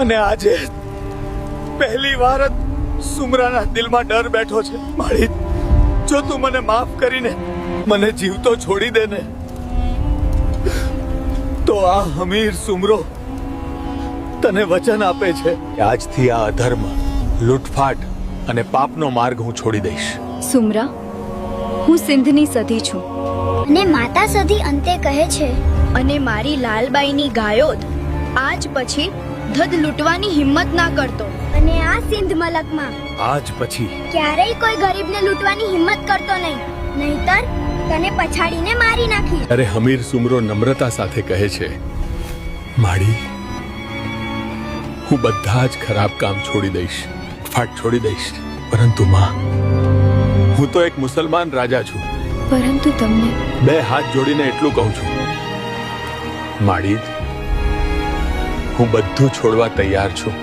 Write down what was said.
અને આજે પહેલી વાર જ સુમરાના દિલમાં ડર બેઠો છે. માળી, જો તું મને માફ કરીને મને જીવતો છોડી દે ને, તો આ હમીર સુમરો તને વચન આપે છે કે આજથી આ અધર્મ, લૂંટફાટ અને પાપનો માર્ગ હું છોડી દઈશ. સુમરા, હું સિંધની સધી છું અને માતા સધી અંતે કહે છે, અને મારી લાલબાઈની ગાયોદ આજ પછી ધધ લૂંટવાની હિંમત ના કરતો. અને આ સિંધ મલકમાં આજ પછી ક્યારેય કોઈ ગરીબને લૂંટવાની હિંમત કરતો નહીં, નહીતર તને પછાડીને મારી નાખીશ. અરે હમીર સુમરો નમ્રતા સાથે કહે છે, માળી, હું બધા જ ખરાબ કામ છોડી દઈશ, ફાટ છોડી દઈશ, પરંતુ માં, હું તો એક મુસલમાન રાજા છું. પરંતુ તમને બે હાથ જોડીને એટલું કહું છું, માળી, હું બધું છોડવા તૈયાર છું.